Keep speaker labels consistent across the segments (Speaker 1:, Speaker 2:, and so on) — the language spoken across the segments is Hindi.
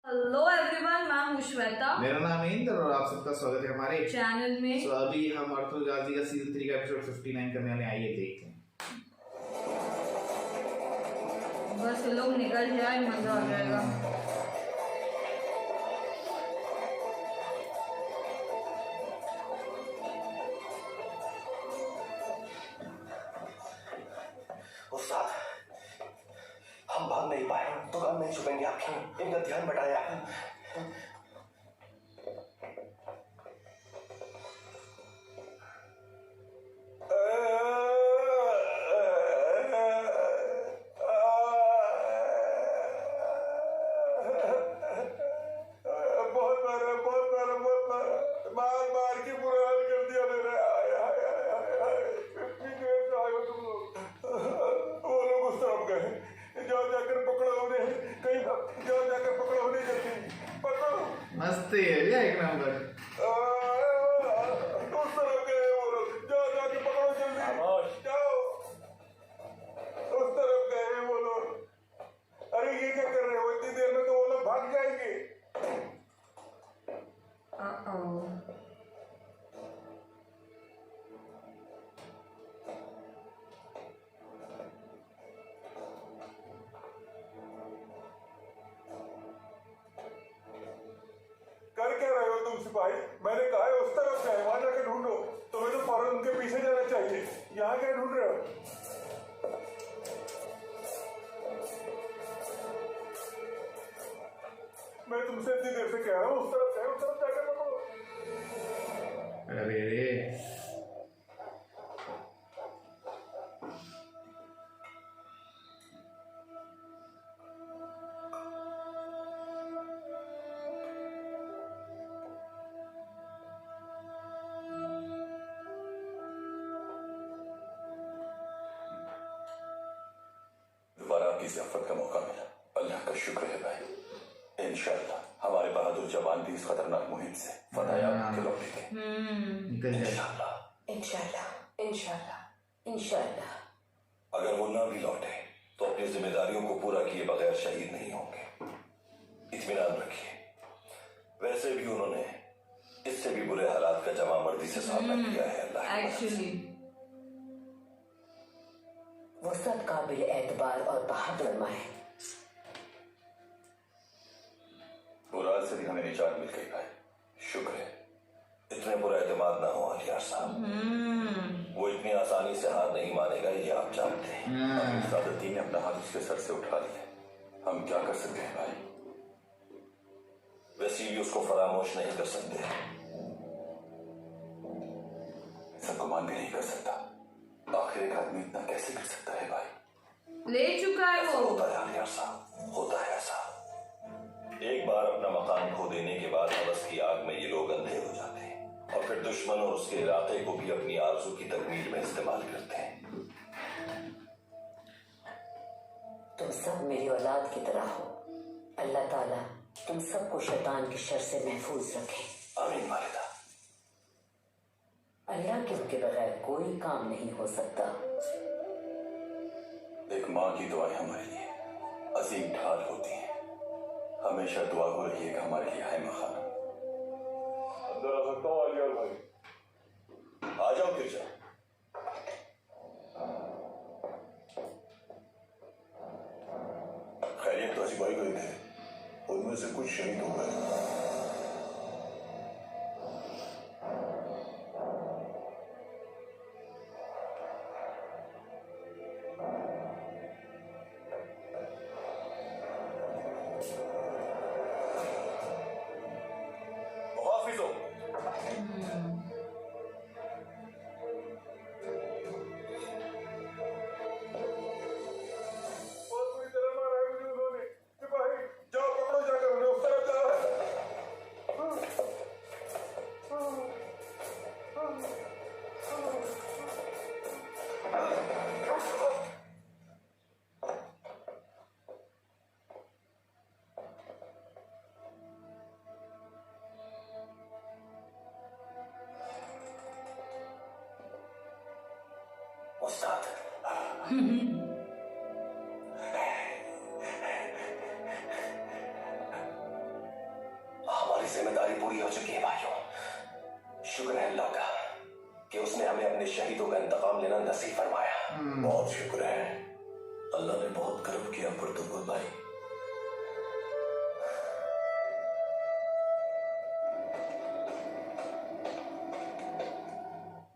Speaker 1: हेलो एवरीवन, मैं हूँ श्वेता।
Speaker 2: मेरा नाम है इंद्र और आप सबका स्वागत है हमारे
Speaker 1: चैनल में।
Speaker 2: तो अभी हम अर्थुल गाजी का सीजन 3 का एपिसोड 59 करने वाले, आइए देखते हैं।
Speaker 1: बस ये लोग निकल जाए, मजा आ जाएगा।
Speaker 3: उस्ताद, हम भाग नहीं पाए, दुकान में छुपेंगे आप क्यों? इनका ध्यान बटाया। मार मार के बुरा हाल कर दिया मेरा। इतनी देर से आए हो तुम लोग। वो लोग उस तरफ गए, जाओ जाकर पकड़ो उन्हें, कहीं जाओ जाकर पकड़ो उन्हें, जल्दी पकड़ो।
Speaker 2: मस्ती है भैया, एक नंबर।
Speaker 3: उस तरफ गए वो लोग, जाओ जाकर पकड़ो जल्दी, जाओ। उस तरफ गए वो लोग। अरे ये क्या कर रहे हो? इतनी देर में तो वो लोग भाग जाएंगे। कर क्या रहे हो तुम सिपाही? मैंने कहा है उस तरफ जाए, वहां जाकर ढूंढो। तुम्हें तो फौरन उनके पीछे जाना चाहिए, यहाँ क्या ढूंढ रहे हो? मैं तुमसे इतनी देर से कह रहा हूँ उस तरफ जाए, उस तरफ जाकर पकड़ो।
Speaker 2: अरे रे
Speaker 3: दोबारा आपकी ज़ियाफत का मौका मिला, अल्लाह का शुक्र है भाई। इंशाअल्लाह हमारे बहादुर जवान भी इस खतरनाक मुहिम से फतह के लौटेंगे।
Speaker 2: निकल जाए
Speaker 3: इंशाअल्लाह
Speaker 4: इंशाल्लाह इंशाल्लाह इंशाल्लाह।
Speaker 3: अगर वो ना भी लौटे तो अपनी जिम्मेदारियों को पूरा किए बगैर शहीद नहीं होंगे, इत्मीनान रखिए। वैसे भी उन्होंने इससे भी बुरे हालात का जमा मर्दी से सामना किया है। अल्लाह की मदद से।
Speaker 1: एक्चुअली
Speaker 4: वो सब काबिल एतबार और बहादुर माँ है।
Speaker 3: बुराल से भी हमें निजात मिल गई भाई, शुक्र है। इतने बुरा एतमाद ना हो अलियार साहब, वो इतनी आसानी से हार नहीं मानेगा, ये आप जानते हैं। अभी सादुद्दीन ने अपना हाथ उसके सर से उठा लिया, हम क्या कर सकते हैं भाई? वैसे भी उसको फरामोश नहीं कर सकते, सब गुमान भी नहीं कर सकता। आखिर एक आदमी इतना कैसे कर सकता है भाई?
Speaker 1: ले चुका है
Speaker 3: ऐसा
Speaker 1: वो।
Speaker 3: होता है अलियार साहब, होता है ऐसा। एक बार अपना मकान खो देने के बाद हवस की आग में ये लोग अंधे हो जाते हैं और फिर दुश्मन और उसके इरादे को भी अपनी आरज़ू की तकमील में इस्तेमाल करते हैं।
Speaker 4: तुम सब मेरी औलाद की तरह हो। अल्लाह ताला तुम सबको शैतान की शर से महफूज रखे।
Speaker 3: आमीन वालिदा।
Speaker 4: अल्लाह के हुक्म के बगैर कोई काम नहीं हो सकता।
Speaker 3: एक माँ की दुआएं हमारे लिए अजीम ढाल होती हैं। हमेशा दुआ हो रहिएगा हमारे लिए हाय मखाना। अंदर आ सकता हूँ अलियार भाई? आ जाओ फिर जाओ। खैरियत तो सिपाही गए थे, उनमें से कुछ शहीद हो गए। मुहाफिजों, बहुत बुरी तरह मारा है मुझे उन्होंने। सिपाही जाओ, पकड़ो जाकर उन्हें, उस तरफ जाओ। हमारी जिम्मेदारी पूरी हो चुकी है भाइयों। शुक्र है अल्लाह का कि उसने हमें अपने शहीदों का इंतकाम लेना नसीब फरमाया। बहुत शुक्र है, अल्लाह ने बहुत करम किया पुरतुगुल भाई।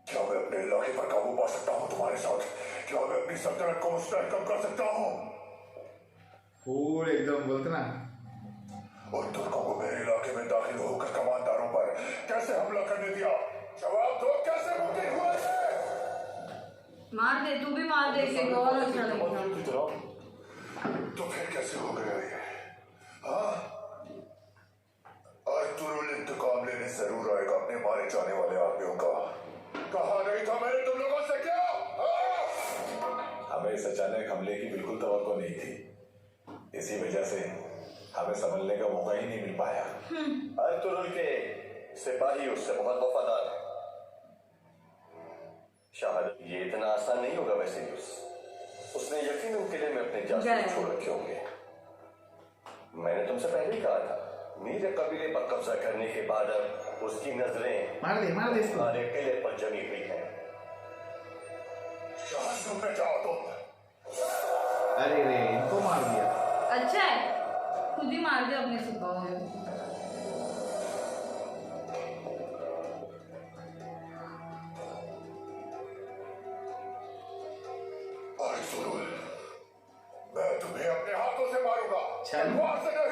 Speaker 5: क्या मैं अपने इलाके पर काबू पा सकता हूँ तुम्हारे साथ? क्या मैं अपनी सल्तनत को मुस्तहकम कर सकता हूँ?
Speaker 2: फूल एकदम बोलते ना।
Speaker 5: और तुर्कों को मेरे इलाके में दाखिल होकर कमांडरों पर कैसे हमला करने दिया? जवाब दो, कैसे मुमकिन हुआ ये?
Speaker 1: मार दे, तू भी मार दे, इसे बहुत अच्छा लगेगा।
Speaker 5: तो फिर कैसे हो गया ये? हाँ, अर्तुरुल इंतकाम लेने जरूर आएगा अपने मारे जाने वाले आदमियों का। कहा नहीं था मैंने तुम लोगों से? क्या
Speaker 6: हमें इस अचानक हमले की बिल्कुल तवक्को नहीं थी, इसी वजह से हमें संभलने का मौका ही नहीं मिल पाया।
Speaker 3: अर्तुरुल के सिपाही उससे बहुत वफादार है। शायद ये इतना आसान नहीं होगा वैसेलियस। उसने यकीनन किले में अपने जासूस छोड़ रखे होंगे। मैंने तुमसे पहले ही कहा था, मेरे कबीले पर कब्जा करने के बाद अब उसकी नजरें
Speaker 2: मार दे इसको।
Speaker 3: हमारे किले पर जमी हुई हैं।
Speaker 5: जहां घूमने जाओ तुम।
Speaker 2: अरे रे, इनको मार दिया।
Speaker 1: अच्छा है, खुद ही मार दे अपने सिपाहियों को।
Speaker 5: अर्तुरुल, मैं तुम्हें अपने हाथों से मारूंगा, तलवार से नहीं।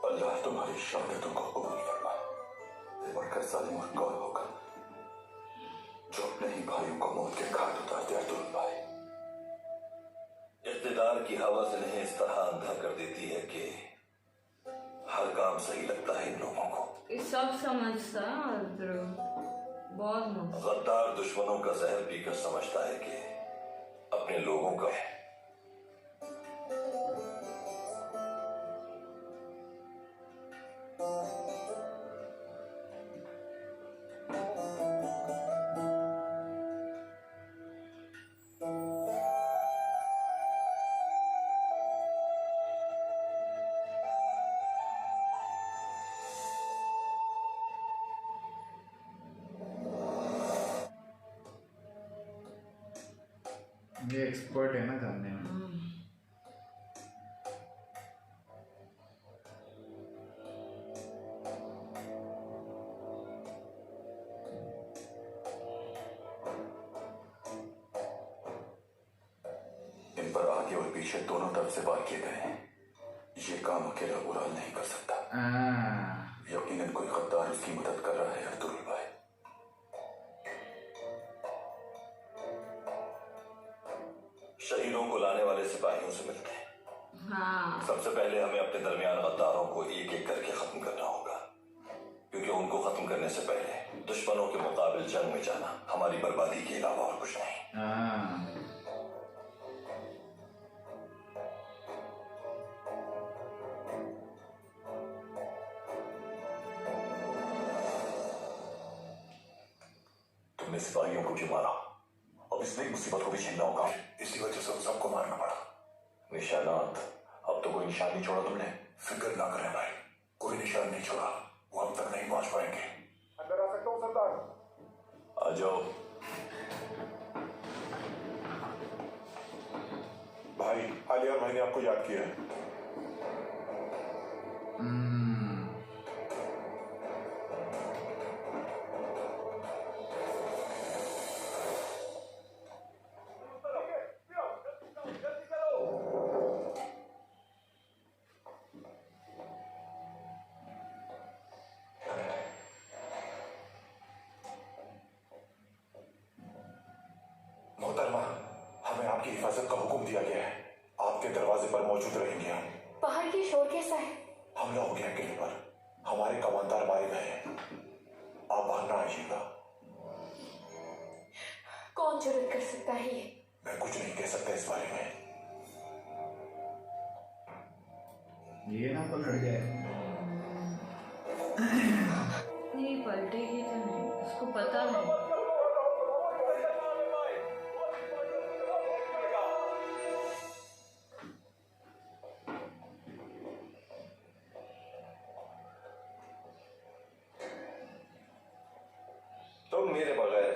Speaker 3: अल्लाह तुम्हारी शहादतों को कबूल फरमाए। मरकर जालिम और कौन होगा जो अपने ही भाइयों को मौत के घाट उतारते? अर्तुरुल भाई, इक़्तिदार की हवा से नहीं इस तरह अंधा कर देती है कि हर काम सही लगता है इन लोगों को।
Speaker 1: ये सब समझता है अर्जुन, बहुत मस्त।
Speaker 3: गद्दार दुश्मनों का जहर पीकर समझता है कि अपने लोगों का
Speaker 2: ये एक्सपर्ट है ना जानने में।
Speaker 3: इन पर आगे और पीछे दोनों तरफ से वार किए गए हैं। ये काम अकेला उराल नहीं कर सकता। यकीनन कोई गद्दार उसकी मदद कर रहा है अर्तुरुल भाई। शहीदों को लाने वाले सिपाहियों से मिलते हैं।
Speaker 1: हाँ,
Speaker 3: सबसे पहले हमें अपने दरमियान गद्दारों को एक एक करके खत्म करना होगा, क्योंकि उनको खत्म करने से पहले दुश्मनों के मुकाबले जंग में जाना हमारी बर्बादी के अलावा और कुछ नहीं। तुमने सिपाहियों को क्यों मारा? अब इस नई मुसीबत को भी झेलना होगा।
Speaker 5: इसी वजह से उन सबको मारना पड़ा।
Speaker 3: निशानात, अब तो कोई निशान नहीं छोड़ा तुमने।
Speaker 5: फिक्र ना करें भाई, कोई निशान नहीं छोड़ा। वो हम तक नहीं पहुंच पाएंगे। अंदर आ सकता हूँ सरदार?
Speaker 3: आ जाओ।
Speaker 6: भाई, आलिया और भाई ने आपको याद किया है। मोहतरमा, हमें आपकी हिफाजत का हुक्म दिया गया है। आपके दरवाजे पर मौजूद रहेंगे हम।
Speaker 4: बाहर की शोर कैसा है?
Speaker 6: हमला हो गया किले पर, हमारे कमांडर मारे गए हैं। आप बाहर ना आइएगा।
Speaker 4: कौन जुर्रत कर सकता है ये?
Speaker 6: मैं कुछ नहीं कह सकता इस बारे में।
Speaker 2: ये ना पलट जाए।
Speaker 1: नहीं पलटेगी तो नहीं, उसको पता नहीं।
Speaker 3: तुम मेरे बगैर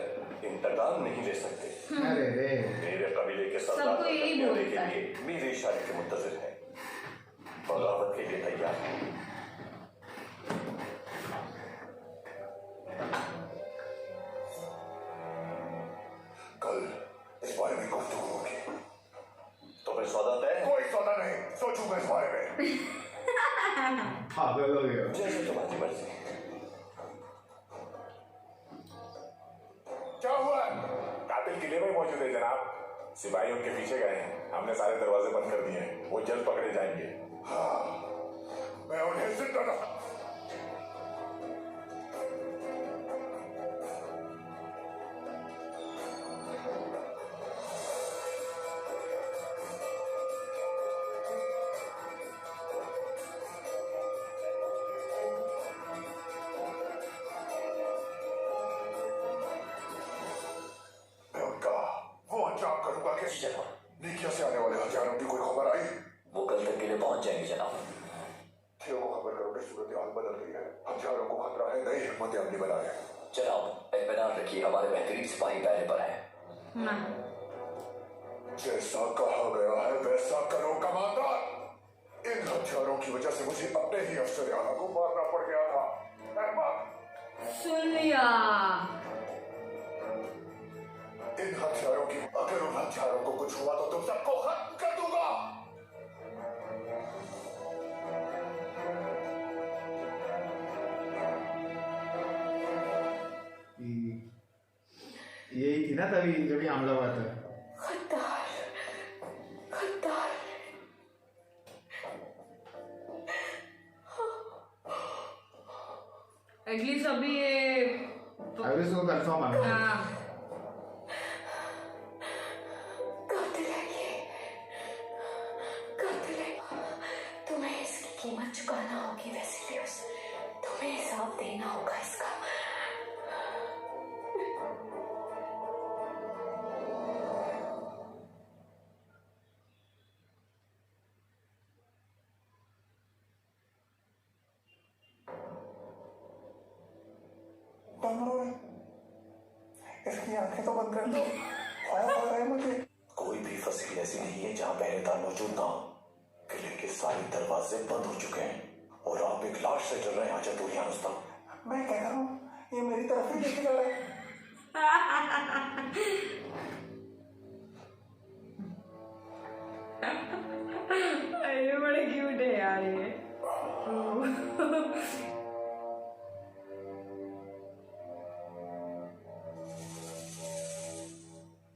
Speaker 3: इंतकाम नहीं ले सकते।
Speaker 2: अरे रे,
Speaker 3: मेरे कबीले के सरदार
Speaker 1: सबको यही
Speaker 3: करने
Speaker 1: बोलता
Speaker 3: के लिए मेरे इशारे के मुंतजिर हैं, बगावत के लिए तैयार हैं।
Speaker 5: कल इस बारे में गुफ्तगू होगी।
Speaker 3: तो फिर सौदा तय है?
Speaker 5: कोई सौदा नहीं, सोचूंगा इस बारे में।
Speaker 2: पागल हो गया।
Speaker 3: जैसे तुम्हारी मर्जी।
Speaker 5: क्या हुआ?
Speaker 6: कातिल किले में मौजूद है जनाब। सिपाही उनके पीछे गए हैं। हमने सारे दरवाजे बंद कर दिए हैं। वो जल्द पकड़े जाएंगे।
Speaker 5: हाँ, मैं उन्हें जिंदा रखा। मैं उनका वो अंजाम करूंगा कि
Speaker 3: जी जनाब।
Speaker 5: नीकिया से आने वाले हथियारों की कोई खबर आई?
Speaker 3: वो कल तक के लिए पहुंच जाएंगे जनाब।
Speaker 5: थियो को खबर करो कि सूरत हाल बदल गई है। हथियारों को खतरा है, नई हिम्मत अमली बनाए।
Speaker 3: जनाब इत्मीनान रखिए, हमारे बेहतरीन सिपाही पहरे पर हैं।
Speaker 1: हाँ।
Speaker 5: जैसा कहा गया है वैसा करो कमांडर। इन हथियारों की वजह से मुझे अपने ही अफसर आला को मारना पड़ गया था। अहमद,
Speaker 1: सुन लिया।
Speaker 5: इन हथियारों की, अगर उन हथियारों को कुछ हुआ तो तुम सबको खत्म कर दूंगा।
Speaker 2: यही थी ना तभी जब ये हमला हुआ था।
Speaker 4: खद्दार, खद्दार।
Speaker 1: एटलीस्ट अभी ये
Speaker 2: अभी इसको कंफर्म है।
Speaker 1: हाँ,
Speaker 4: कातिल है ये, कातिल है। तुम्हें इसकी कीमत चुकाना होगी वेसिलियस। तुम्हें हिसाब देना होगा इसका।
Speaker 6: इसकी आंखें तो बंद कर दो। खौफ आ रहा है मुझे। कोई भी फसील ऐसी नहीं है जहाँ पहरेदार मौजूद ना हो। किले के सारे दरवाजे बंद हो चुके हैं और आप एक लाश से डर रहे हैं चतुरियान उस्ताद। मैं कह रहा हूँ ये मेरी तरफ ही देख रहा है।
Speaker 1: ये बड़े क्यूट है यार ये।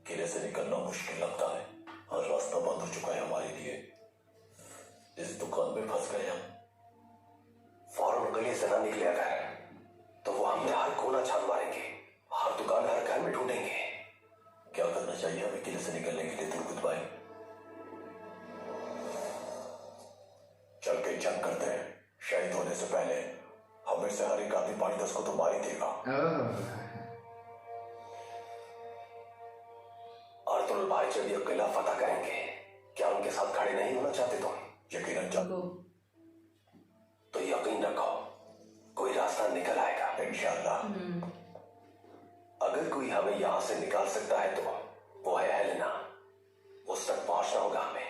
Speaker 3: किले से निकलना मुश्किल लगता है, हर रास्ता बंद हो चुका है हमारे लिए। इस दुकान में फंस गए हम। फौरन गली से ना निकले अगर तो वो हमें हर कोना छान मारेंगे, हर दुकान हर घर में ढूंढेंगे। क्या करना चाहिए हमें किले से निकलने के लिए तुर्कुत भाई? चल के जंग करते हैं। शहीद होने से पहले हमें से हर एक आदमी 5-10 को तो मार ही देगा। अर्तुल भाई जब ये किला फतह करेंगे, क्या उनके साथ खड़े नहीं होना चाहते तुम? यकीनन चाहते तो यकीन रखो कोई रास्ता निकल आएगा इंशाअल्लाह। अगर कोई हमें यहाँ से निकाल सकता है तो वो है हेलेना। उस तक पहुंचना होगा हमें।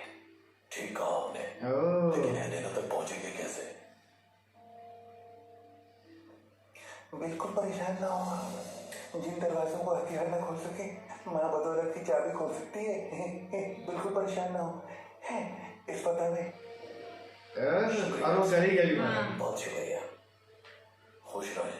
Speaker 6: बिल्कुल परेशान ना हो। जिन दरवाजों को हथियार ना खोल सके, माँ बदौलत की चाबी खोल सकती है। बिल्कुल परेशान ना हो। इस पता में
Speaker 2: और वो करेगा भी मैडम।
Speaker 3: बहुत शुक्रिया, खुश रहे।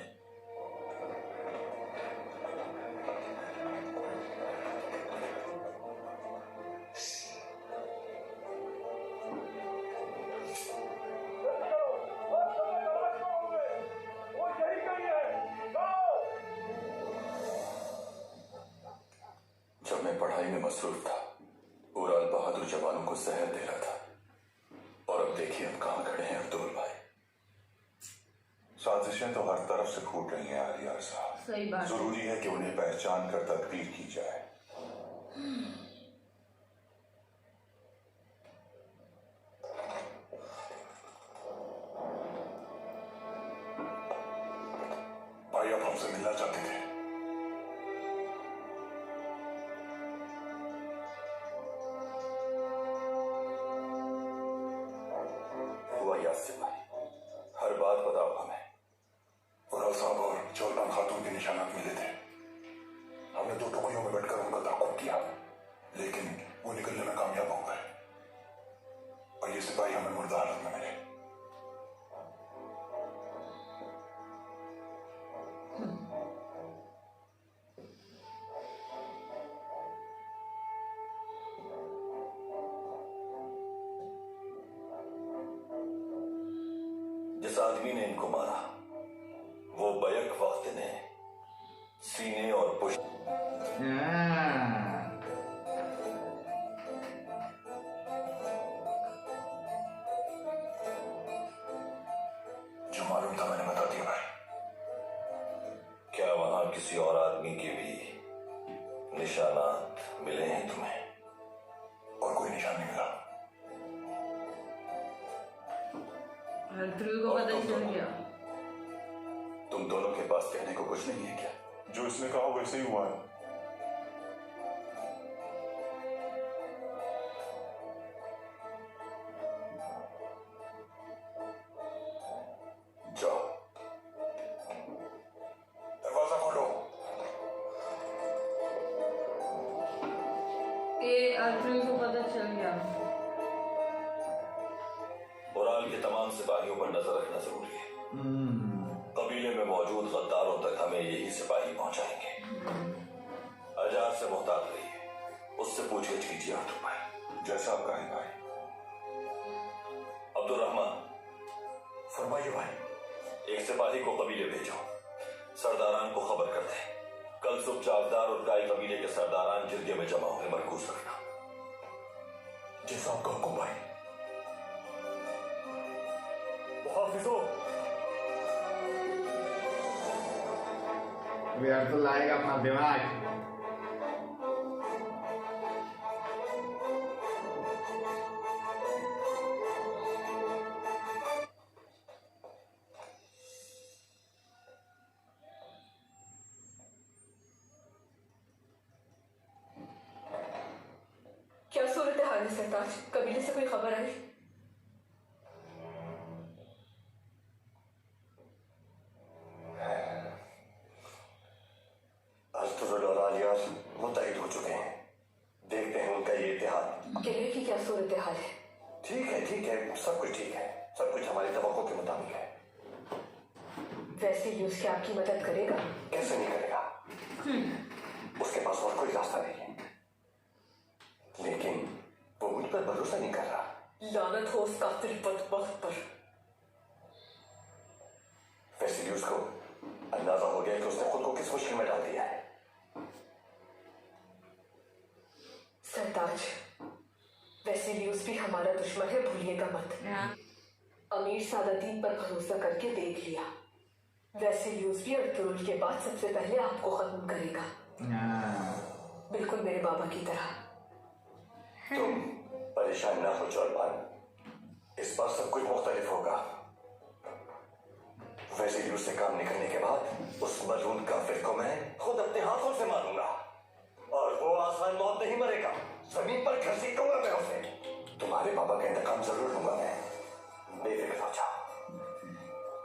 Speaker 3: जब मैं पढ़ाई में मसरूफ था, उराल बहादुर जवानों को जहर दे रहा था, और अब देखिए हम कहां खड़े हैं अब्दुल भाई।
Speaker 5: साजिशें तो हर तरफ से फूट रही हैं आलियार साहब।
Speaker 1: सही बात है।
Speaker 5: जरूरी है कि उन्हें पहचान कर तदबीर की जाए। भाई आप हमसे मिलना चाहते थे।
Speaker 3: हुआ यासिर भाई, हर बात बताओ हमें।
Speaker 5: उराल साहब और जौलबान खातून के निशानात मिले थे। हमने 2 टुकड़ियों में बैठकर उनका ताक़ुब किया, लेकिन वो निकलने में कामयाब हो गए और ये सिपाही हमें मुर्दा हालत में मिले।
Speaker 3: जिस आदमी ने इनको मारा वो बैक वक्त ने सीने और पुष्ट
Speaker 5: जो मालूम था मैंने बता दिया भाई।
Speaker 3: क्या वहां किसी और आदमी के भी निशानात मिले हैं तुम्हें?
Speaker 5: और कोई निशान नहीं मिला।
Speaker 1: ध्रुव को पता चल गया।
Speaker 3: तुम दोनों के पास कहने को कुछ नहीं है क्या?
Speaker 5: जो इसने कहा वैसे ही हुआ है।
Speaker 3: जाओ।
Speaker 5: दरवाजा खोलो।
Speaker 1: ध्रुव को पता चल गया।
Speaker 3: उराल के तमाम सिपाहियों पर नजर रखना जरूरी है। कबीले में मौजूद गद्दारों तक हमें यही सिपाही पहुंचाएंगे। अजार से मोहतात रहिए, उससे पूछगिछ कीजिए अब्दुल भाई।
Speaker 5: जैसा आप कहें भाई।
Speaker 3: अब्दुल रहमान,
Speaker 6: फरमाइए भाई।
Speaker 3: एक सिपाही को कबीले भेजो, सरदारान को खबर कर दे। कल सुबह चावदार और गाय कबीले के सरदारान जिरगे में जमा हुए मरकूज रखना।
Speaker 6: जैसा आपका हुक्म भाई। हाफिजो,
Speaker 2: यार तो लाएगा अपना दिमाग।
Speaker 7: क्या सूरत हाल है सरताज? कबीले से कोई खबर आई?
Speaker 3: अस्तुरुल और आलियार मुत्तहिद हो चुके हैं। देखते हैं उनका ये इत्तेहाद।
Speaker 7: किले की क्या सूरत हाल है?
Speaker 3: ठीक है, सब कुछ ठीक है। सब कुछ हमारी तवक्को के मुताबिक है।
Speaker 7: वैसे यूज क्या आपकी मदद करेगा?
Speaker 3: कैसे नहीं करेगा? उसके पास और कोई रास्ता नहीं है, लेकिन वो मुझ पर भरोसा नहीं कर रहा।
Speaker 7: लानत हो उस कातिल बदबख्त पर।
Speaker 3: वेसिलियस को अंदाजा हो गया कि उसने खुद को किस मुश्किल में डाल दिया है।
Speaker 7: सरताज, वेसिलियस भी हमारा दुश्मन है, भूलिएगा मत। अमीर सादातीन पर भरोसा करके देख लिया। वेसिलियस भी अर्थुरुल के बाद सबसे पहले आपको खत्म करेगा, बिल्कुल मेरे बाबा की तरह।
Speaker 3: तुम परेशान ना हो जौलबान, इस बार सब कुछ मुख्तलिफ होगा। वेसिलियस से काम निकलने के बाद उस मलून काफिर को मैं खुद अपने हाथों से मारूंगा, और वो आसान मौत नहीं मरेगा, जमीन पर घसीटूंगा मैं उसे। तुम्हारे पापा का इंतकाम जरूर लूंगा मैं। बेफिक्र हो जाओ,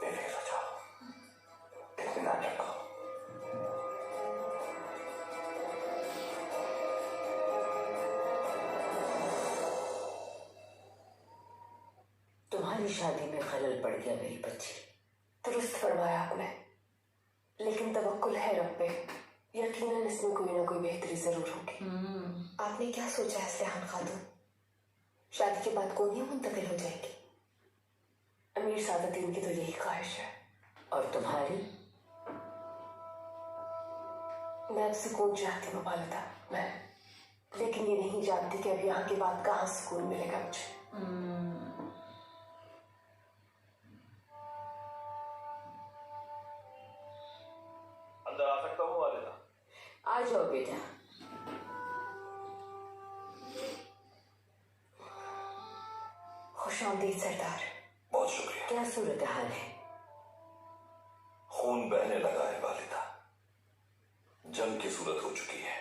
Speaker 3: बेफिक्र हो जाओ, इत्मीनान रखो।
Speaker 4: तुम्हारी शादी में खलल पड़ गया मेरी बच्ची।
Speaker 7: दुरुस्त फरमाया आपने, लेकिन तवक्कुल है रब पे, यकीनन इसमें कोई ना कोई बेहतरी जरूर होगी। आपने क्या सोचा है इस्तेहान खातून? शादी के बाद कौन ही मुंतकिल हो जाएगी? अमीर सादतीन की तो यही ख्वाहिश है।
Speaker 4: और तुम्हारी?
Speaker 7: मैं अब सुकून चाहती हूँ वालिदा, मैं, लेकिन ये नहीं जानती कि अब यहाँ के बाद कहाँ सुकून मिलेगा मुझे।
Speaker 3: अंदर आ सकता हूँ वालिदा?
Speaker 4: आ जाओ बेटा।
Speaker 7: खुशामदीद सरदार।
Speaker 3: बहुत शुक्रिया।
Speaker 4: क्या सूरत हाल है?
Speaker 3: खून बहने लगा है वालिदा, जंग की सूरत हो चुकी है।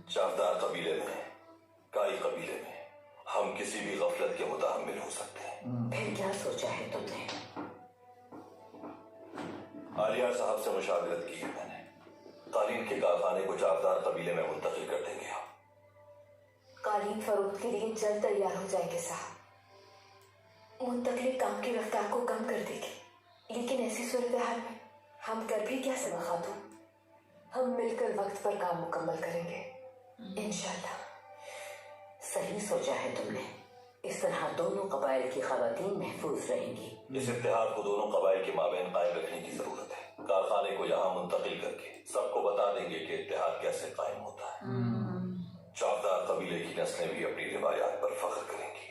Speaker 3: चावदार कबीले में, काई कबीले में हम किसी भी गफलत के मुताहम्मिल हो सकते हैं।
Speaker 4: फिर क्या सोचा है तुमने?
Speaker 3: आलिया साहब से मुशावरत की है मैंने। कालीन के कारखाने को चावदार कबीले में मुंतकिल कर देंगे हम।
Speaker 7: कालीन फरोख्त के लिए जल्द तैयार हो जाएंगे साहब। मुंतकली काम की रफ्तार को कम कर देगी, लेकिन ऐसी सूरत हाल में हम कर भी क्या सकते खातून? हम मिलकर वक्त पर काम मुकम्मल करेंगे इंशाल्लाह।
Speaker 4: सही सोचा है तुमने। इस तरह दोनों कबाइल की खवातीन महफूज रहेंगी।
Speaker 3: इस इत्तेहाद को दोनों कबाइल के माबैन कायम रखने की जरूरत है। कारखाने को यहाँ मुंतकिल करके सबको बता देंगे कि इत्तेहाद कैसे कायम होता है। चावदार कबीले की नस्लें भी अपनी रिवायात पर फख्र करेंगी।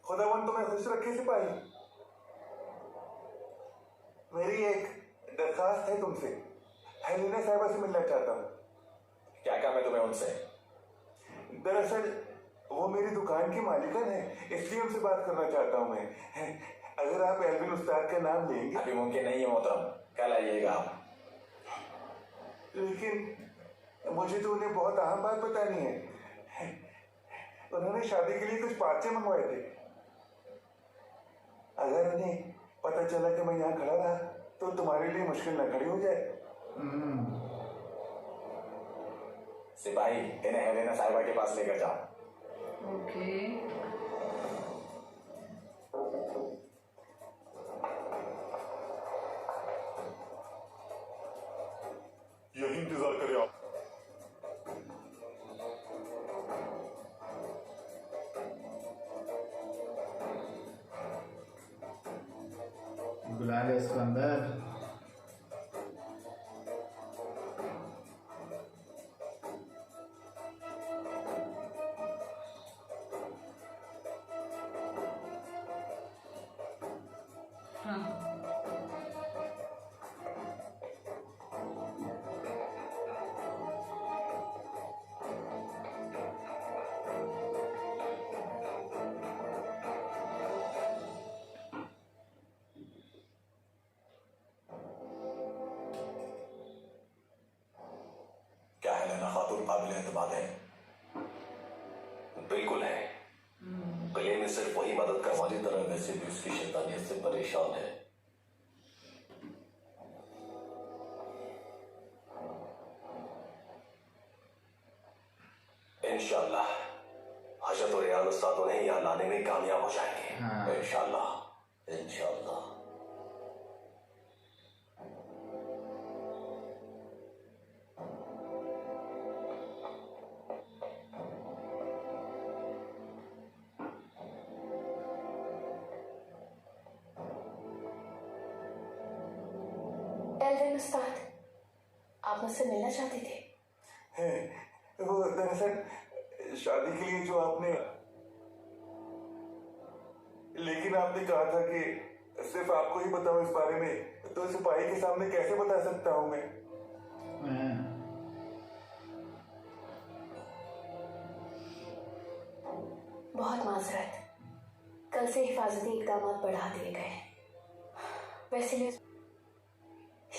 Speaker 6: खुदावन तुम्हें खुश रखे सिपाही। मेरी एक दरखास्त है तुमसे। हेलेना साहिबा से मिलना चाहता हूँ।
Speaker 8: क्या काम है तुम्हें उनसे?
Speaker 6: दरअसल वो मेरी दुकान की मालिकन है, इसलिए उनसे बात करना चाहता हूँ मैं। अगर आप एल्विन उस्ताद का नाम लेंगे।
Speaker 8: अभी मुमकिन नहीं है मोहतरम, कल आइएगा आप।
Speaker 6: लेकिन मुझे तो उन्हें बहुत अहम बात बतानी है। उन्होंने शादी के लिए कुछ पार्चे मंगवाए थे। अगर उन्हें पता चला कि मैं यहाँ खड़ा रहा तो तुम्हारे लिए मुश्किल न खड़ी हो जाए।
Speaker 8: सिपाही, इन्हें हेलेना साहिबा के पास लेकर जाओ।
Speaker 1: ओके।
Speaker 5: यही इंतजार करें आप।
Speaker 2: बुला ले इसको अंदर।
Speaker 8: क्या हेलेना खातून काबिल एतमाद है?
Speaker 3: बिल्कुल है। कले में सिर्फ वही मदद कर।
Speaker 8: हमारी तरह वैसे भी उसकी शैतानियत से परेशान है।
Speaker 3: इंशाल्लाह हजरत और रियान उस्ताद उन्हें यहाँ लाने में कामयाब हो जाएंगे।
Speaker 8: इंशाल्लाह इंशाल्लाह।
Speaker 7: एल्विन उस्ताद, आप मुझसे मिलना चाहते थे?
Speaker 6: वो दरअसल शादी के लिए जो आपने, लेकिन आपने कहा था कि सिर्फ आपको ही बताऊं इस बारे में, तो सिपाही के सामने कैसे बता सकता हूं मैं?
Speaker 7: बहुत माजरत, कल से हिफाजती इकदाम बढ़ा दिए गए। वैसे ने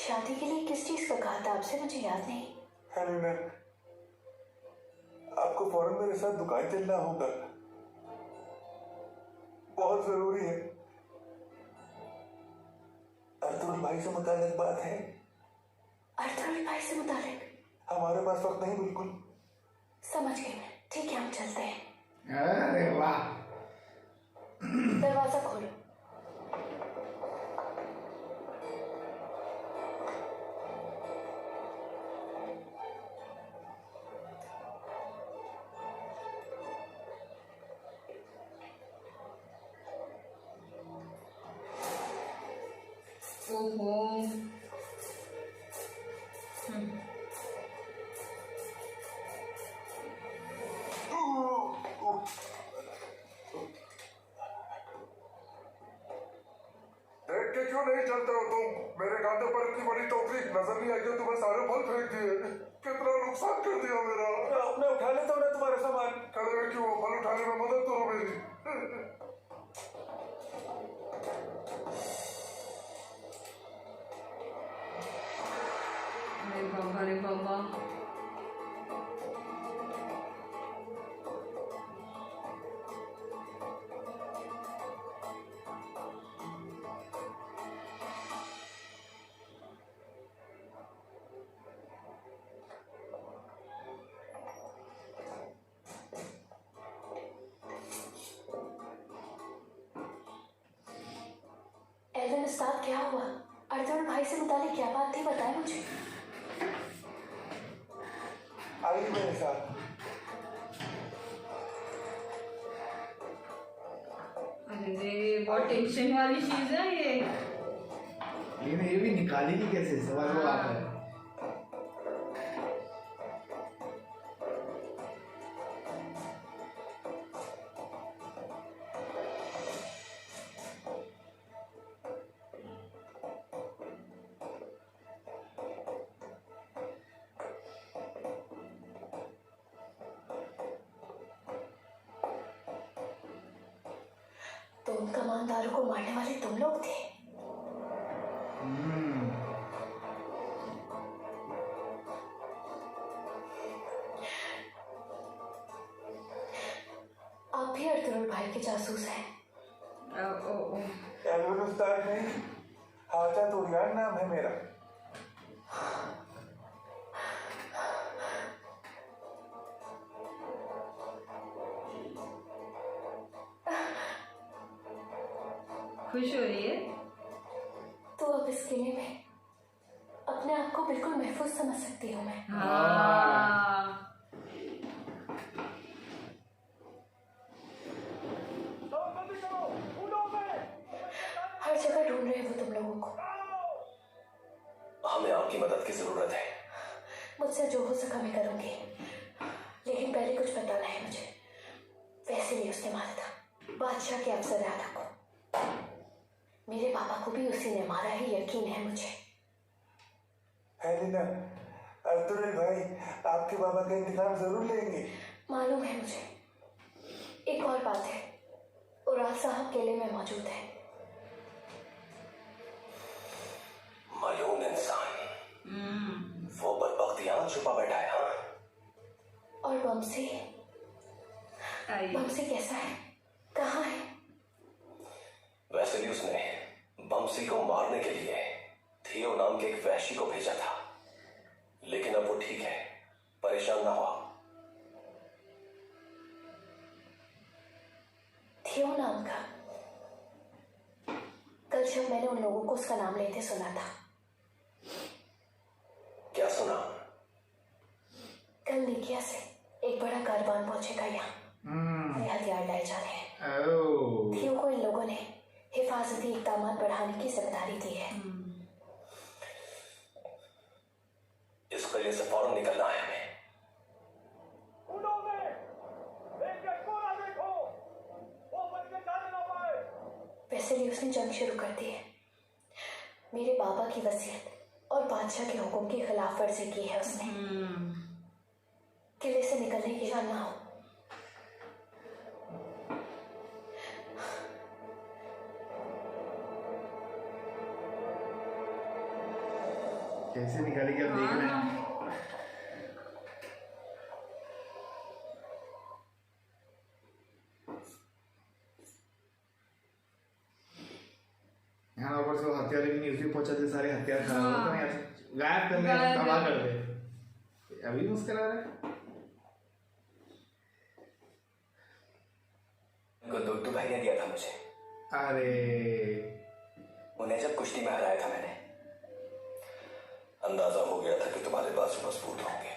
Speaker 7: शादी के लिए किस चीज का कहा था आपसे, मुझे याद नहीं।
Speaker 6: हेलेना, आपको फौरन मेरे साथ दुकान चलना होगा। बहुत जरूरी है। अर्तुल भाई से मुतालिक बात है।
Speaker 4: अर्तुल भाई से मुतालिक?
Speaker 6: हमारे पास वक्त नहीं बिल्कुल।
Speaker 4: समझ गई मैं। ठीक है, हम चलते हैं।
Speaker 2: अरे वाह,
Speaker 4: दरवाजा खोलो।
Speaker 1: ओहो।
Speaker 5: देख के क्यों नहीं चलते हो तुम? मेरे कांधे पर इतनी बड़ी टोकरी नजर नहीं आई कि तुम्हें सारे फल फेंक दिए। कितना नुकसान कर दिया मेरा।
Speaker 6: मैं उठा लेता हूँ ना तुम्हारा सामान।
Speaker 5: खड़े में क्यों? फल उठाने में मदद करो मेरी।
Speaker 1: अरे बाबा, अरे बाबा।
Speaker 4: एल्विन उस्ताद, क्या हुआ? अर्तुल भाई से मुतालिक क्या बात थी, बताए मुझे।
Speaker 6: आइए मेरे साथ।
Speaker 1: अरे बहुत टेंशन वाली चीज है ये।
Speaker 2: लेकिन ये भी निकालेगी कैसे, सवाल वो आता है।
Speaker 4: तो उन कमानदारों को मारने वाले तुम लोग थे? आप भी अर्तुल भाई के जासूस हैं?
Speaker 6: एल्विन उस्ताद नहीं, हाजा तुरियान नाम है मेरा।
Speaker 1: खुश हो रही है?
Speaker 4: तो अब इस किले में अपने आप को बिल्कुल महफूज समझ सकती हूँ मैं।
Speaker 1: हाँ।
Speaker 4: हर जगह ढूंढ रहे हैं वो तुम लोगों को।
Speaker 3: हमें आपकी मदद की जरूरत है।
Speaker 4: मुझसे जो हो सका मैं करूंगी, लेकिन पहले कुछ बताना है मुझे। वैसे भी उसने मारा था बादशाह के अफसर राधा को। मेरे पापा को भी उसी ने मारा है, यकीन है मुझे।
Speaker 6: हेलिना, अर्तुल भाई आपके बाबा का इंतकाम जरूर लेंगे।
Speaker 4: मालूम है मुझे। एक और बात है, उराल साहब किले में मौजूद है।
Speaker 3: मायून इंसान, वो बदबख्त यहाँ छुपा बैठा है। हाँ?
Speaker 4: और बमसी कैसा है, कहाँ है?
Speaker 3: वैसिलियस ने बमसी को मारने के लिए थियो नाम के एक वैश्य को भेजा था, लेकिन अब वो ठीक है, परेशान ना हो।
Speaker 4: थियो नाम का? कल जब मैंने उन लोगों को उसका नाम लेते सुना था।
Speaker 3: क्या सुना?
Speaker 4: कल निकिया से एक बड़ा कारवान पहुंचेगा यहाँ। नए हथियार लाए जा रहे हैं। थियो को इन लोगों ने हिफाजती इक़दाम बढ़ाने की जिम्मेदारी दी है।
Speaker 3: इस किले से फौरन निकलना है हमें।
Speaker 4: वैसे भी उसने जंग शुरू कर दी है। मेरे बाबा की वसीयत और बादशाह के हुक्म की खिलाफ वर्जी की है उसने। किले से निकलने की जान ना हो।
Speaker 2: कैसे निकालेगी अब देखना है। ऊपर से वो हथियार की न्यूज भी पहुंचाते, सारे हथियार खराब होते हैं, गायब कर दे, तबाह कर दे। अभी मुस्कुरा रहा है।
Speaker 8: गुंदुक भाई ने दिया था मुझे।
Speaker 2: अरे
Speaker 8: उन्हें जब कुश्ती में हराया था मैंने,
Speaker 3: अंदाजा हो गया था कि तुम्हारे बाजू मजबूत होंगे।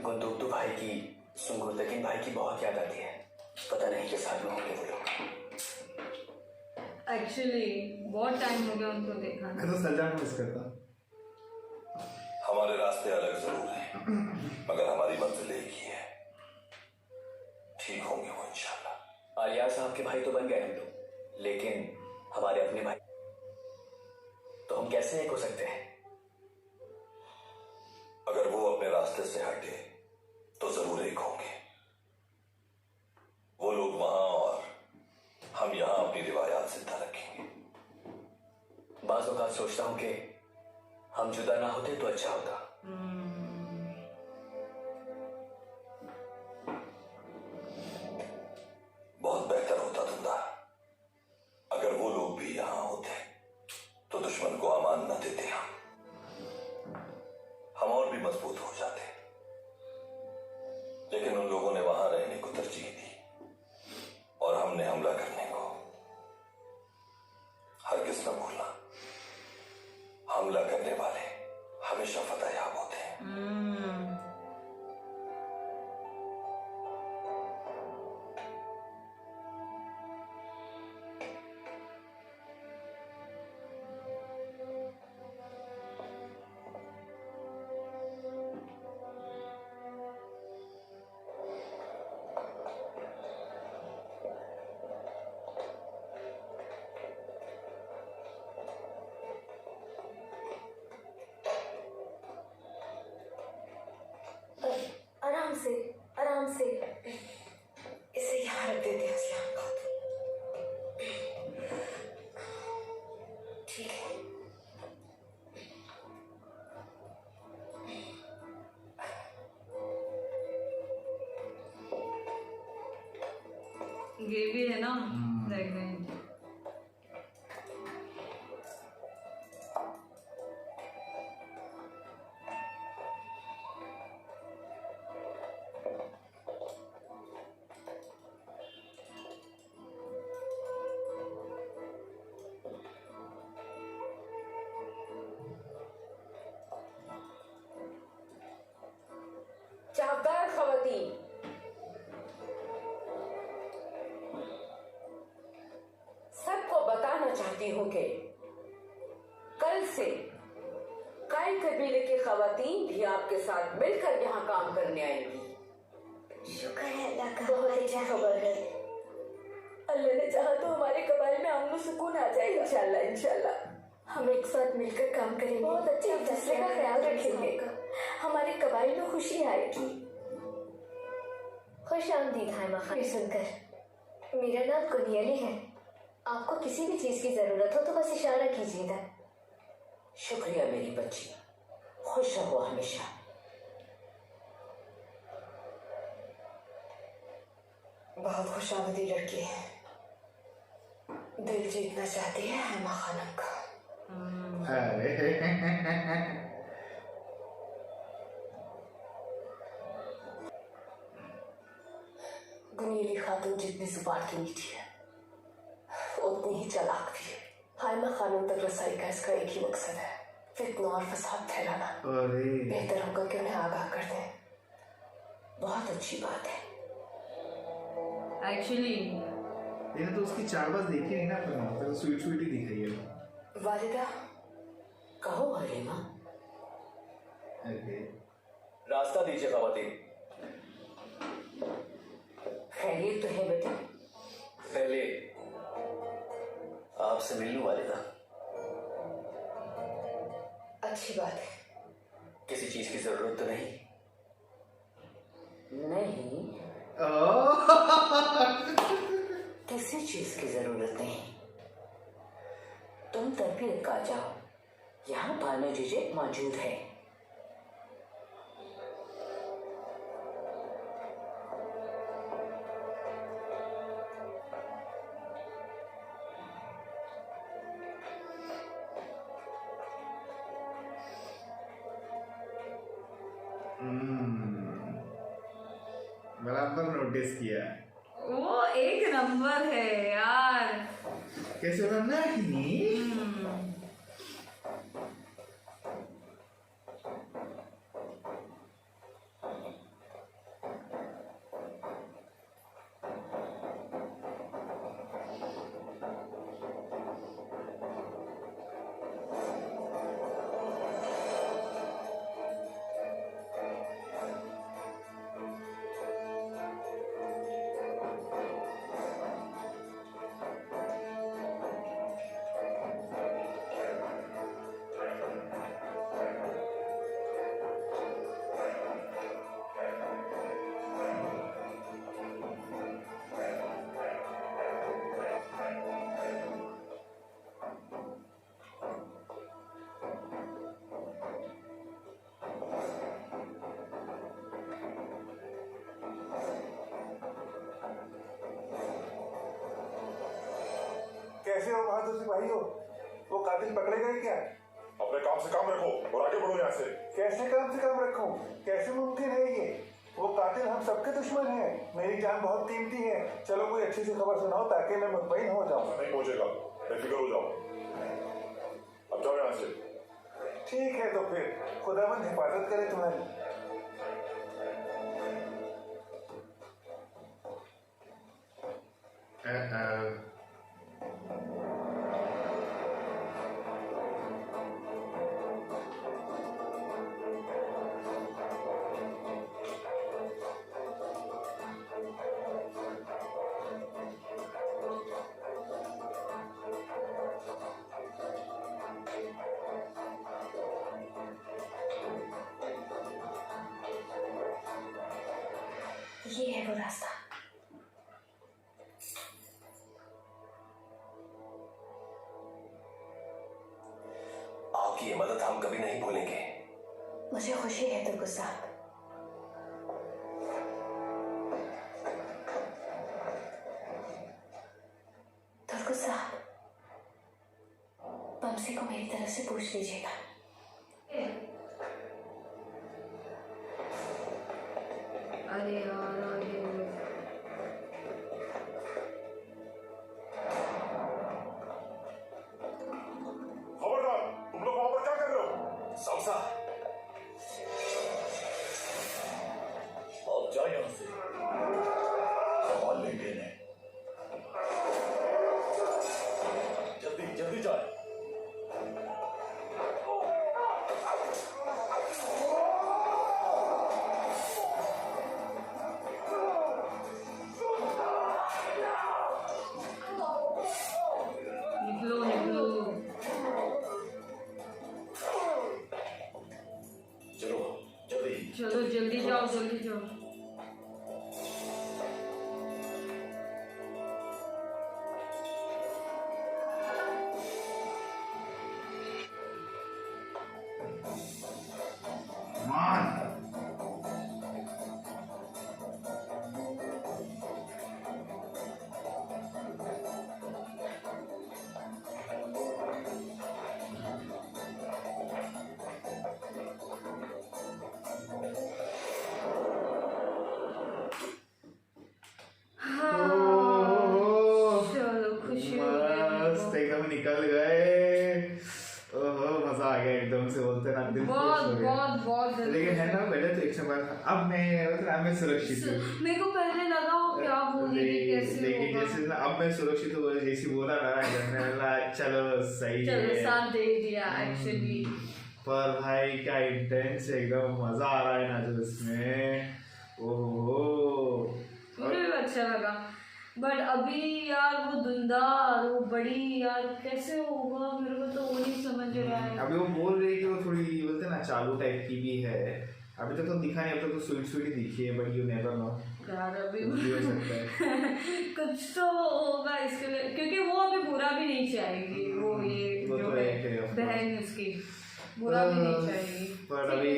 Speaker 8: गुंदुक भाई की सुंगुरदकीन भाई की बहुत याद आती है। पता नहीं किस हाल में होंगे वो लोग।
Speaker 1: एक्चुअली बहुत टाइम हो गया उनको देखा।
Speaker 2: मैं तो सजा को मिस करता।
Speaker 3: हमारे रास्ते अलग जरूर हैं, मगर हमारी मंजिल एक ही है। ठीक होंगे वो इंशाल्लाह।
Speaker 8: आलिया साहब के भाई तो बन गए हम लोग, लेकिन हमारे अपने भाई तो हम कैसे एक हो सकते हैं?
Speaker 3: अगर वो अपने रास्ते से हटे तो जरूर एक होंगे। वो लोग वहां और हम यहां अपनी रिवायात जिंदा रखेंगे।
Speaker 8: बाज़ औक़ात सोचता हूं कि हम जुदा ना होते तो अच्छा होता।
Speaker 3: बहुत बेहतर होता धुंधा। अगर वो लोग भी यहां होते तो दुश्मन को अमान न देते हम और भी मजबूत हो जाते। लेकिन उन लोगों ने वहां रहने को तरजीह दी और हमने हमला करने को। हरगिज़ न भूलना, हमला करने वाले हमेशा फतेहयाब होते हैं।
Speaker 4: आराम से इसे यहाँ रख देते हैं असलाम खातून। ठीक है।
Speaker 1: ग्रेवी है ना, देख रहे हैं।
Speaker 7: चाहदार खवातीन, सबको बताना चाहती हूँ कि कल से कई कबीले की खवातीन भी आपके साथ मिलकर यहाँ काम करने आएंगी।
Speaker 4: शुक्र है अल्लाह का, बहुत अच्छा खबर है। अल्लाह ने चाहा तो हमारे कबाइल में अमन सुकून आ जाएगा। इंशाल्लाह इंशाल्लाह हम एक साथ मिलकर काम करेंगे। बहुत अच्छे फैसले का ख्याल रखेंगे। हमारे कबाइल में खुशी आएगी। खुश आमदीद है मखान सुनकर। मेरा नाम कुनियली है। आपको किसी भी चीज की जरूरत हो तो बस इशारा कीजिएगा।
Speaker 7: शुक्रिया मेरी बच्ची, खुश रहो हमेशा। बहुत खुश आमदी लड़की है, दिल जीतना चाहती है हेमा खानम का। गुनीली खातून जितनी जुबान की मीठी है उतनी ही चालाक भी है। हायमा खानम तक रसाई का इसका एक ही मकसद है, फितना और फसाद फैलाना। बेहतर होगा कि उन्हें आगाह कर दें। बहुत अच्छी बात है।
Speaker 1: एक्चुअली
Speaker 2: मैंने तो उसकी चालबाज देखी नहीं ना, पर स्वीट स्वीट ही दिखाई है।
Speaker 7: वालिदा कहो हलीमा।
Speaker 8: रास्ता दीजिए खवातीन।
Speaker 7: खैरियत तो है बेटा?
Speaker 8: पहले आपसे मिल लूं वालिदा।
Speaker 7: अच्छी बात है।
Speaker 8: किसी चीज की जरूरत तो नहीं?
Speaker 7: नहीं, किसी चीज की जरूरत नहीं। तुम तरबियत का जाओ, यहाँ बानो जीजे मौजूद है।
Speaker 2: बराबर नोटिस किया।
Speaker 1: वो एक नंबर है यार।
Speaker 2: कैसे बनना है कि नहीं?
Speaker 5: कैसे हो बहादुर सिपाही हो? वो कातिल पकड़ेगा ही क्या? अपने काम से काम रखो और आगे बढ़ो यहाँ से। कैसे काम से काम रखूं? कैसे मुमकिन है ये? वो कातिल हम सबके दुश्मन है। मेरी जान बहुत कीमती है। चलो कोई अच्छी सी खबर सुनाओ ताकि मैं मुतमईन हो जाऊं। नहीं पहुंचेगा, बेफिक्र हो जाओ। अब जाओ यहाँ से। ठीक है तो फिर खुदावंद हिफाजत करे तुम्हारी।
Speaker 4: ये है वो रास्ता।
Speaker 3: आपकी ये मदद हम कभी नहीं भूलेंगे।
Speaker 4: मुझे खुशी है तुर्गुस साहब। तुर्गुस साहब, बमसी को मेरी तरफ से पूछ लीजिएगा।
Speaker 1: अरे यार
Speaker 5: खबरदार, तुम लोग वहां पर क्या कर रहे हो?
Speaker 3: समसा,
Speaker 6: आप जाओ यहाँ से। संभाल लेंगे इन्हें। जल्दी जल्दी जाए।
Speaker 1: निकलो निकलो।
Speaker 6: चलो जल्दी।
Speaker 1: चलो जल्दी जाओ जल्दी जाओ। चलो खुशी हो गई मेरे
Speaker 2: मस्त
Speaker 1: को।
Speaker 2: एकदम निकल गए। ओहो मजा आ गया एकदम से, बोलते ना दिल खुश
Speaker 1: बहुत
Speaker 2: हो गया।
Speaker 1: बहुत बहुत जल्दी।
Speaker 2: लेकिन है ना पहले तो एक समय अब मैं सुरक्षित हूँ।
Speaker 1: मेरे को पहले लगा वो क्या बोलेगी कैसे
Speaker 2: लेकिन
Speaker 1: होगा।
Speaker 2: जैसे ना अब मैं सुरक्षित हूँ, जैसी बोला ना मैंने बोला चलो सही
Speaker 1: चलो
Speaker 2: है।
Speaker 1: साथ दे दिया एक्चुअली।
Speaker 2: पर भाई क्या इंटेंस एकदम मजा आ रहा है ना जो इसमें। ओहो
Speaker 1: मुझे भी अच्छा लगा बट अभी यार वो धुंधार वो बड़ी यार कैसे होगा मेरे को तो वो नहीं समझ रहा है।
Speaker 2: अभी वो बोल रही है कि वो थोड़ी बोलते ना चालू टाइप की भी है। अभी तक तो दिखा नहीं, अब तक तो स्वीट स्वीट ही दिखी है, बट यू नेवर नो।
Speaker 1: यार अभी
Speaker 2: कुछ भी हो सकता है।
Speaker 1: कुछ तो होगा इसके लिए क्योंकि वो अभी बुरा भी नहीं चाहेगी। वो ये
Speaker 2: वो
Speaker 1: जो
Speaker 2: तो
Speaker 1: है
Speaker 2: एक है, of course।
Speaker 1: बहन उसकी बुरा भी नहीं चाहेगी।
Speaker 2: पर अभी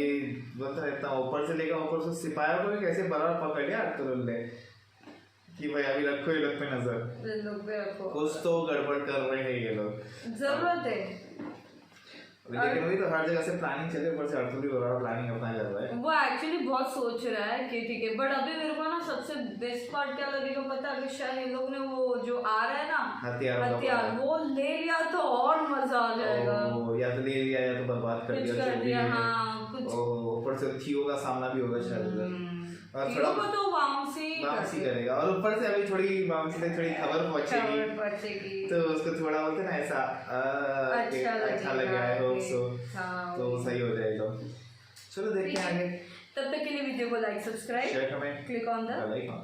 Speaker 2: बोलता रहता हूँ ऊपर से लेकर ऊपर से सिपाहियों को भी कैसे बराबर पकड़ लिया तुरंत ले कि भाई अभी रखो ये लोग पे नजर।
Speaker 1: लोग पे रखो।
Speaker 2: कुछ तो गड़बड़ कर रहे हैं ये लोग।
Speaker 1: जरूरत है।
Speaker 2: लेकिन वही तो हर जगह से प्लानिंग चले, ऊपर से अर्थुल भी बड़ा प्लानिंग अपना कर रहा है।
Speaker 1: वो एक्चुअली बहुत सोच रहा है कि ठीक है, बट अभी मेरे को ना सबसे बेस्ट पार्ट क्या लगेगा पता है, शायद इन लोग ने वो जो आ रहा है ना हथियार वो ले लिया तो और मजा आ जाएगा।
Speaker 2: या तो ले लिया या तो बर्बाद कर दिया,
Speaker 1: कर दिया। हाँ कुछ
Speaker 2: ऊपर से थियो का सामना भी होगा शायद, और
Speaker 1: थियो को तो वामसी
Speaker 2: करेगा, और ऊपर से अभी थोड़ी वामसी तक थोड़ी खबर पहुंचेगी तो उसको थोड़ा बोलते ना ऐसा अच्छा लगे, आई होप सो, तो सही हो जाएगा। चलो देखते हैं आगे,
Speaker 1: तब तक के लिए वीडियो को like, subscribe,
Speaker 2: share, comment,
Speaker 1: click on the
Speaker 2: bell icon.